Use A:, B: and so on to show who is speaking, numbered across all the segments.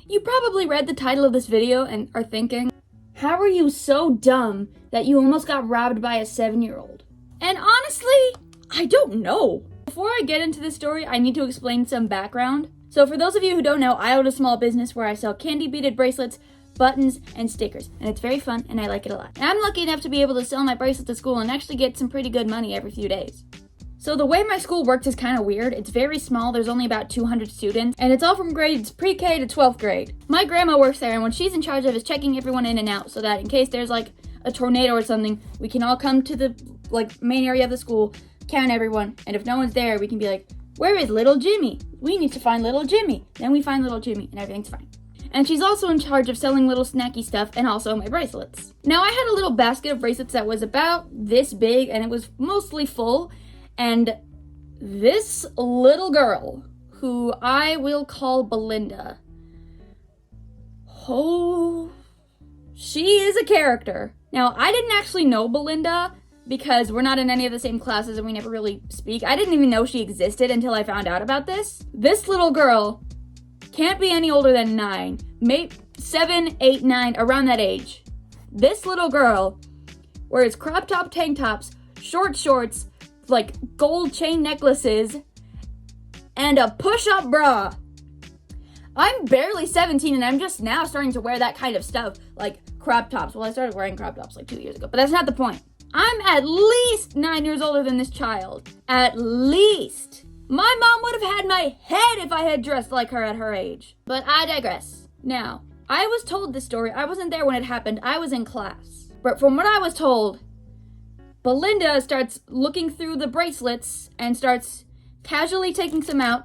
A: You probably read the title of this video and are thinking, how are you so dumb that you almost got robbed by a 7-year-old? And honestly, I don't know. Before I get into this story, I need to explain some background. So for those of you who don't know, I own a small business where I sell candy beaded bracelets, buttons, and stickers. And it's very fun and I like it a lot. And I'm lucky enough to be able to sell my bracelets at school and actually get some pretty good money every few days. So the way my school works is kind of weird. It's very small. There's only about 200 students, and it's all from grades pre-K to 12th grade. My grandma works there, and what she's in charge of is checking everyone in and out so that in case there's like a tornado or something, we can all come to the main area of the school, count everyone, and if no one's there, we can be like, where is little Jimmy? We need to find little Jimmy. Then we find little Jimmy, and everything's fine. And she's also in charge of selling little snacky stuff and also my bracelets. Now I had a little basket of bracelets that was about this big, and it was mostly full. And this little girl, who I will call Belinda, she is a character. Now, I didn't actually know Belinda because we're not in any of the same classes and we never really speak. I didn't even know she existed until I found out about this. This little girl can't be any older than 9, maybe 7, 8, 9, around that age. This little girl wears crop top tank tops, short shorts, gold chain necklaces, and a push-up bra. I'm barely 17 and I'm just now starting to wear that kind of stuff, like crop tops. Well, I started wearing crop tops 2 years ago, but that's not the point. I'm at least 9 years older than this child. At least. My mom would have had my head if I had dressed like her at her age. But I digress. Now, I was told this story. I wasn't there when it happened. I was in class. But from what I was told, Belinda starts looking through the bracelets and starts casually taking some out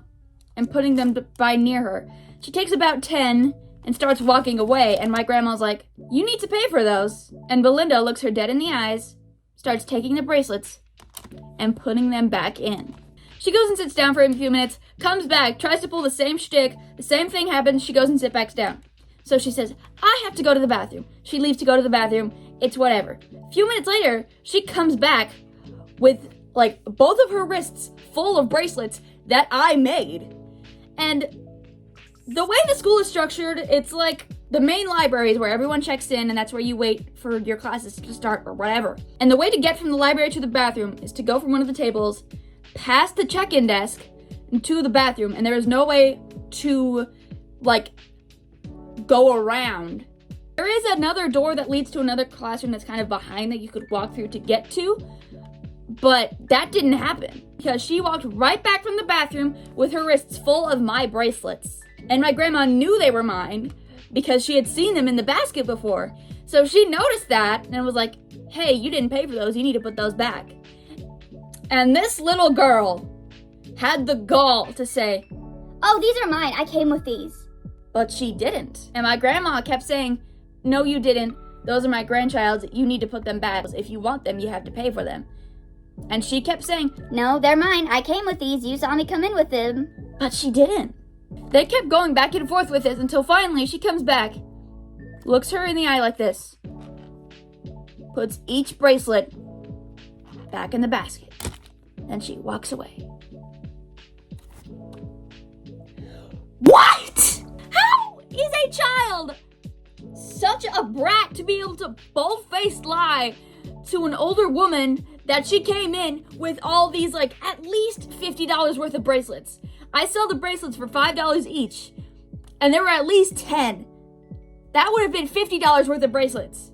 A: and putting them by near her. She takes about 10 and starts walking away, and my grandma's like, you need to pay for those. And Belinda looks her dead in the eyes, starts taking the bracelets and putting them back in. She goes and sits down for a few minutes, comes back, tries to pull the same shtick, the same thing happens, she goes and sits back down. So she says, I have to go to the bathroom. She leaves to go to the bathroom. It's whatever. A few minutes later, she comes back with both of her wrists full of bracelets that I made. And the way the school is structured, it's like the main library is where everyone checks in, and that's where you wait for your classes to start or whatever. And the way to get from the library to the bathroom is to go from one of the tables, past the check-in desk, and to the bathroom, and there is no way to go around. There is another door that leads to another classroom that's kind of behind that you could walk through to get to, but that didn't happen because she walked right back from the bathroom with her wrists full of my bracelets. And my grandma knew they were mine because she had seen them in the basket before. So she noticed that and was like, hey, you didn't pay for those, you need to put those back. And this little girl had the gall to say,
B: oh, these are mine, I came with these.
A: But she didn't. And my grandma kept saying, no, you didn't. Those are my grandchild's. You need to put them back. If you want them, you have to pay for them. And she kept saying,
B: no, they're mine. I came with these. You saw me come in with them.
A: But she didn't. They kept going back and forth with this until finally she comes back, looks her in the eye like this, puts each bracelet back in the basket. Then she walks away. What? How is a child such a brat to be able to bold-faced lie to an older woman that she came in with all these at least $50 worth of bracelets? I sell the bracelets for $5 each, and there were at least 10. That would have been $50 worth of bracelets.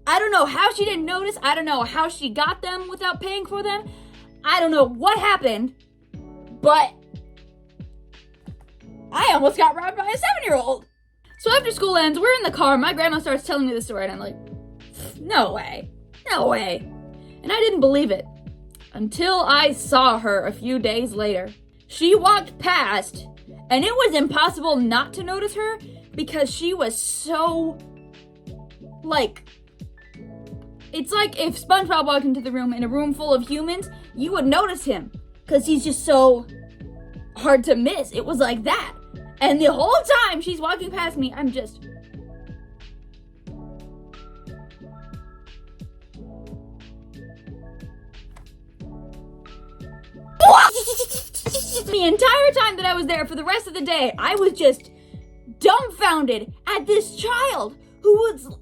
A: I don't know how she didn't notice. I don't know how she got them without paying for them. I don't know what happened, but I almost got robbed by a 7-year-old. So after school ends, we're in the car. My grandma starts telling me the story, and I'm like, no way. No way. And I didn't believe it until I saw her a few days later. She walked past, and it was impossible not to notice her because she was so, it's like if SpongeBob walked into the room in a room full of humans, you would notice him because he's just so hard to miss. It was like that. And the whole time she's walking past me, I'm just... The entire time that I was there for the rest of the day, I was just dumbfounded at this child who was...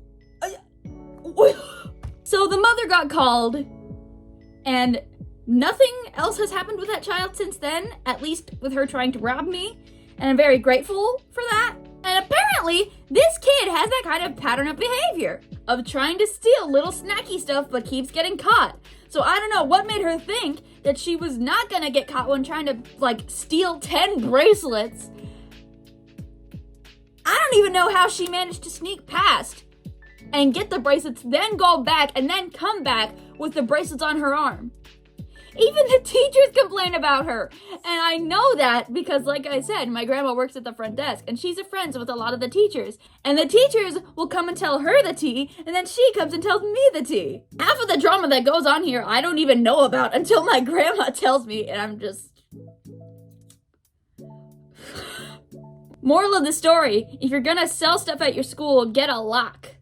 A: So the mother got called, and nothing else has happened with that child since then, at least with her trying to rob me, and I'm very grateful for that. And apparently, this kid has that kind of pattern of behavior, of trying to steal little snacky stuff but keeps getting caught. So I don't know what made her think that she was not gonna get caught when trying to, steal 10 bracelets. I don't even know how she managed to sneak past and get the bracelets, then go back, and then come back with the bracelets on her arm. Even the teachers complain about her. And I know that because, like I said, my grandma works at the front desk, and she's friends with a lot of the teachers. And the teachers will come and tell her the tea, and then she comes and tells me the tea. Half of the drama that goes on here, I don't even know about until my grandma tells me, and I'm just... Moral of the story, if you're gonna sell stuff at your school, get a lock.